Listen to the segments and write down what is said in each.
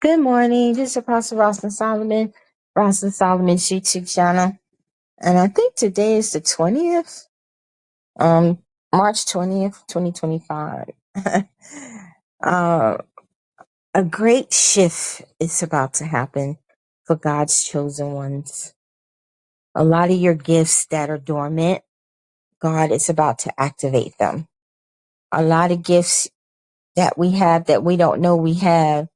Good morning. This is Apostle Rosalind Solomon, Rosalind Solomon's YouTube channel. And I think today is the 20th, March 20th, 2025. uh, a great shift is about to happen for God's chosen ones. A lot of your gifts that are dormant, God is about to activate them. A lot of gifts that we have that we don't know we have,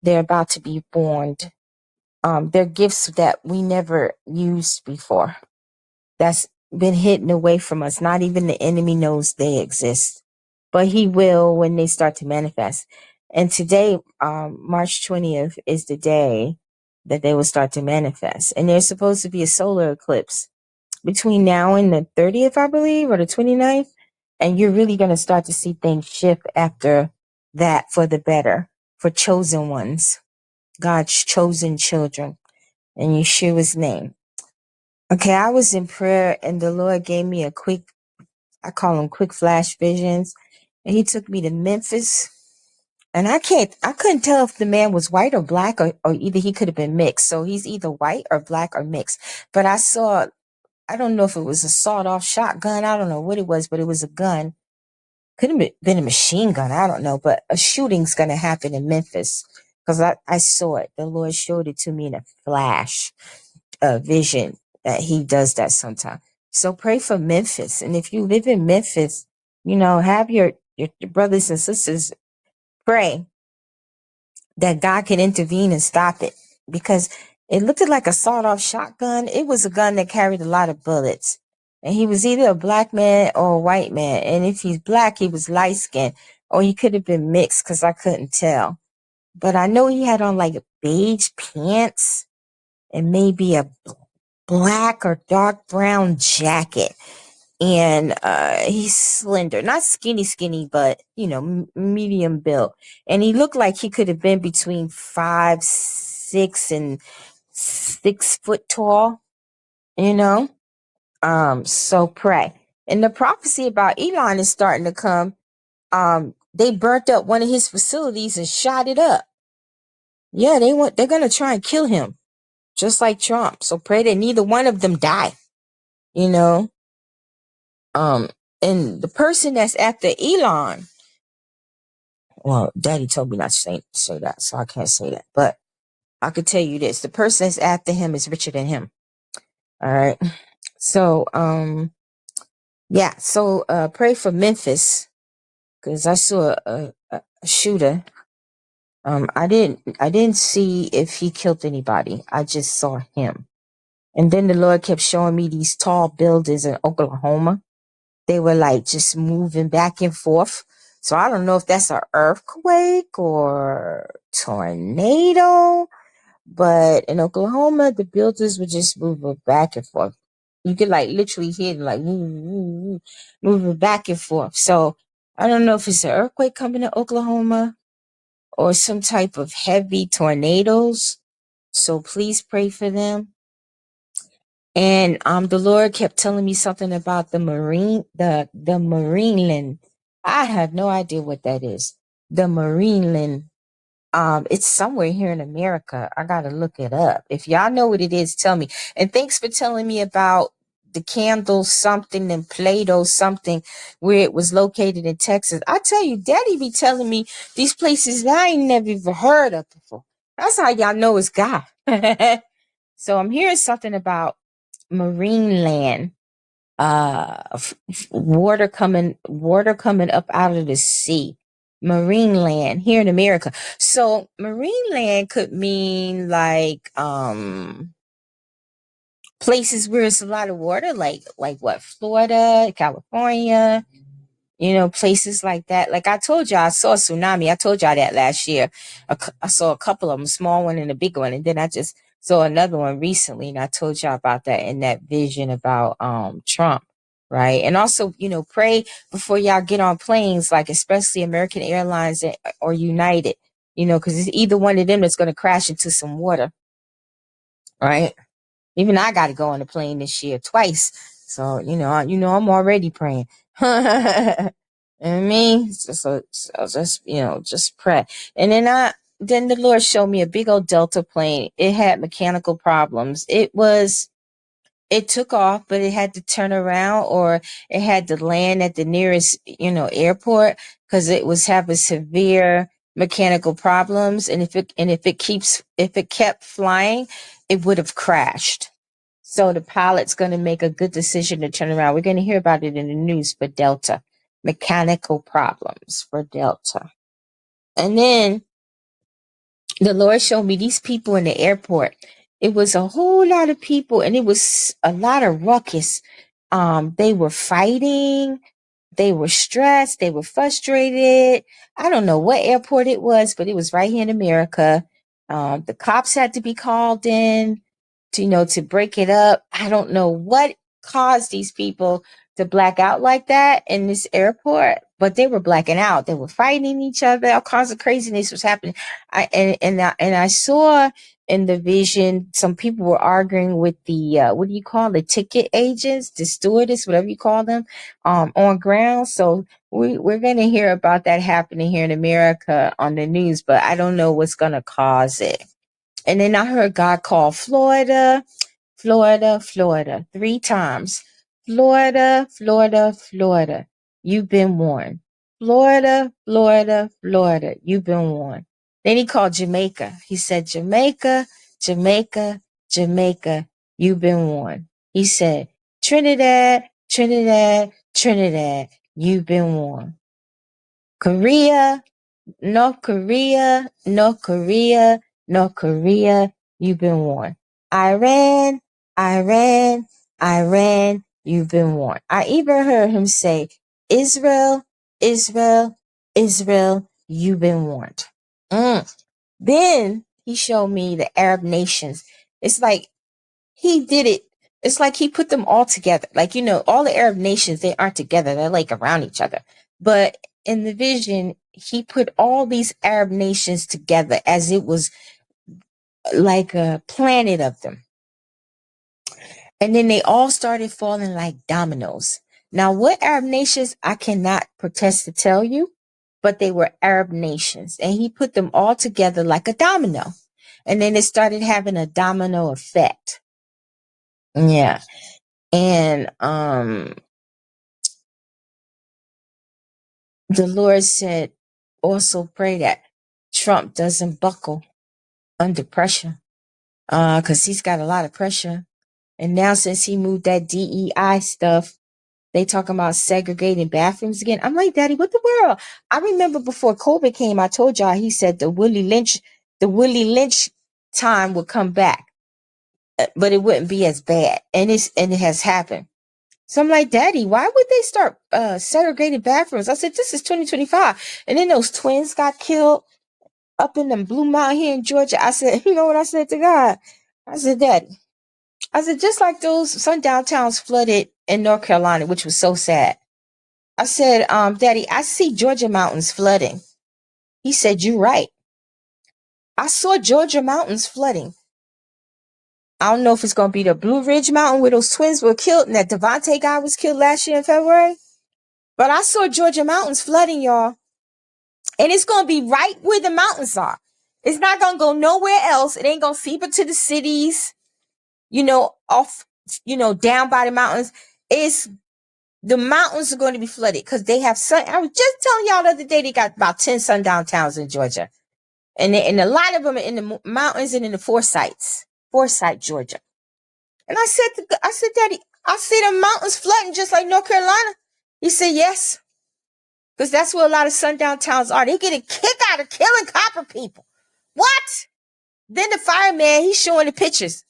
they're about to be born. They're gifts that we never used before. That's been hidden away from us. Not even the enemy knows they exist, but he will when they start to manifest. And today, March 20th, is the day that they will start to manifest. And there's supposed to be a solar eclipse between now and the 30th, I believe, or the 29th. And you're really going to start to see things shift after that for the better, for chosen ones, God's chosen children, in Yeshua's name. Okay, I was in prayer and the Lord gave me I call them quick flash visions. And he took me to Memphis. And I couldn't tell if the man was white or black, or either he could have been mixed. So he's either white or black or mixed. But I don't know if it was a sawed off shotgun. I don't know what it was, but it was a gun. Could have been a machine gun. I don't know. But a shooting's going to happen in Memphis because I saw it. The Lord showed it to me in a flash. Vision that he does that sometime. So pray for Memphis. And if you live in Memphis, have your brothers and sisters pray that God can intervene and stop it, because it looked like a sawed off shotgun. It was a gun that carried a lot of bullets. And he was either a black man or a white man. And if he's black, he was light skinned, or he could have been mixed because I couldn't tell. But I know he had on like beige pants and maybe a black or dark brown jacket. And he's slender, not skinny, but medium built. And he looked like he could have been between 5'6" and 6 foot tall, you know. So pray. And the prophecy about Elon is starting to come. They burnt up one of his facilities and shot it up. Yeah, they're gonna try and kill him, just like Trump. So pray that neither one of them die, you know. Um, and the person that's after Elon, well, Daddy told me not to say that, so I can't say that. But I could tell you this: the person that's after him is richer than him. All right. So, yeah. So, pray for Memphis, because I saw a shooter. I didn't see if he killed anybody. I just saw him. And then the Lord kept showing me these tall buildings in Oklahoma. They were like just moving back and forth. So I don't know if that's an earthquake or tornado, but in Oklahoma, the buildings were just moving back and forth. You could like literally hear them like woo, woo, woo, moving back and forth. So I don't know if it's an earthquake coming to Oklahoma or some type of heavy tornadoes. So please pray for them. And the Lord kept telling me something about the Marineland. I have no idea what that is. The Marineland. It's somewhere here in America. I gotta look it up. If y'all know what it is, tell me. And thanks for telling me about the candle something and Play-Doh something, where it was located in Texas. I tell you, Daddy be telling me these places that I ain't never even heard of before. That's how y'all know it's God. So I'm hearing something about marine land, water coming up out of the sea, marine land here in America. So marine land could mean like places where it's a lot of water, like what, Florida, California, places like that. Like I told y'all, I saw a tsunami. I told y'all that last year. I saw a couple of them, small one and a big one. And then I just saw another one recently. And I told y'all about that in that vision about Trump. Right. And also, pray before y'all get on planes, like especially American Airlines or United, because it's either one of them that's going to crash into some water. Right. Even I got to go on the plane this year twice. So, I'm already praying. I mean, so just pray. And then then the Lord showed me a big old Delta plane. It had mechanical problems. It took off, but it had to turn around, or it had to land at the nearest, airport, because it was having severe mechanical problems. And if it kept flying, it would have crashed. So the pilot's going to make a good decision to turn around. We're going to hear about it in the news for Delta, mechanical problems for Delta. And then the Lord showed me these people in the airport. It was a whole lot of people, and it was a lot of ruckus. They were fighting. They were stressed. They were frustrated. I don't know what airport it was, but it was right here in America. The cops had to be called in to, to break it up. I don't know what caused these people to black out like that in this airport, but they were blacking out. They were fighting each other. All kinds of craziness was happening. I saw in the vision some people were arguing with the what do you call the ticket agents, the stewardess, whatever you call them, on ground. So we're going to hear about that happening here in America on the news, but I don't know what's going to cause it. And then I heard God call Florida, Florida, Florida, 3 times. Florida, Florida, Florida, you've been warned. Florida, Florida, Florida, you've been warned. Then he called Jamaica. He said, Jamaica, Jamaica, Jamaica, you've been warned. He said, Trinidad, Trinidad, Trinidad, you've been warned. Korea, North Korea, North Korea, North Korea, you've been warned. Iran, Iran, Iran, you've been warned. I even heard him say, Israel, Israel, Israel, you've been warned. Then he showed me the Arab nations. It's like he did it. It's like he put them all together. Like, all the Arab nations, they aren't together. They're like around each other. But in the vision, he put all these Arab nations together as it was like a planet of them. And then they all started falling like dominoes. Now, what Arab nations, I cannot protest to tell you, but they were Arab nations. And he put them all together like a domino. And then it started having a domino effect. Yeah. And the Lord said, also pray that Trump doesn't buckle under pressure, because he's got a lot of pressure. And now since he moved that DEI stuff, they talking about segregating bathrooms again. I'm like, Daddy, what the world? I remember before COVID came, I told y'all, he said the Willie Lynch time would come back, but it wouldn't be as bad. And it has happened. So I'm like, Daddy, why would they start segregating bathrooms? I said, this is 2025. And then those twins got killed up in the Blue Mountain here in Georgia. I said, you know what I said to God? I said, Daddy, I said, just like those sundown towns flooded in North Carolina, which was so sad. I said, Daddy, I see Georgia mountains flooding. He said, you're right. I saw Georgia mountains flooding. I don't know if it's going to be the Blue Ridge Mountain where those twins were killed and that Devontae guy was killed last year in February. But I saw Georgia mountains flooding, y'all. And it's going to be right where the mountains are. It's not going to go nowhere else. It ain't going to seep into the cities, off, down by the mountains. The mountains are going to be flooded because they have I was just telling y'all the other day, they got about 10 sundown towns in Georgia. And a lot of them are in the mountains and in the Forsyth, Georgia. And I said, Daddy, I see the mountains flooding just like North Carolina. He said, yes. Because that's where a lot of sundown towns are. They get a kick out of killing copper people. What? Then the fireman, he's showing the pictures.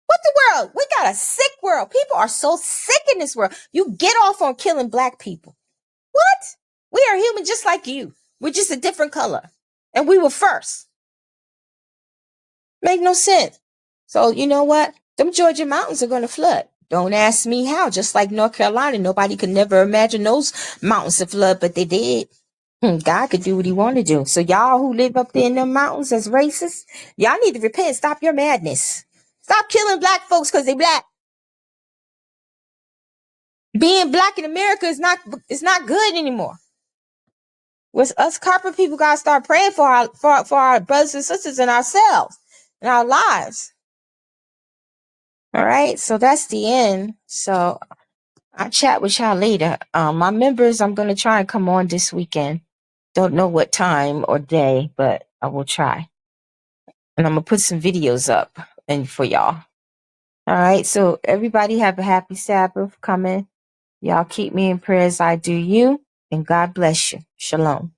What the world? We got a sick world. People are so sick in this world. You get off on killing black people. What? We are human just like you. We're just a different color. And we were first. Make no sense. So you know what? Them Georgia mountains are going to flood. Don't ask me how. Just like North Carolina, nobody could never imagine those mountains to flood, but they did. God could do what he wanted to do. So y'all who live up there in them mountains as racist, y'all need to repent. Stop your madness. Stop killing black folks because they black. Being black in America is not good anymore. With us corporate people gotta start praying for our brothers and sisters and ourselves and our lives. All right, so that's the end. So I'll chat with y'all later. My members, I'm gonna try and come on this weekend. Don't know what time or day, but I will try. And I'm gonna put some videos up and for y'all. All right, so everybody have a happy Sabbath coming. Y'all keep me in prayer as I do you, and God bless you. Shalom.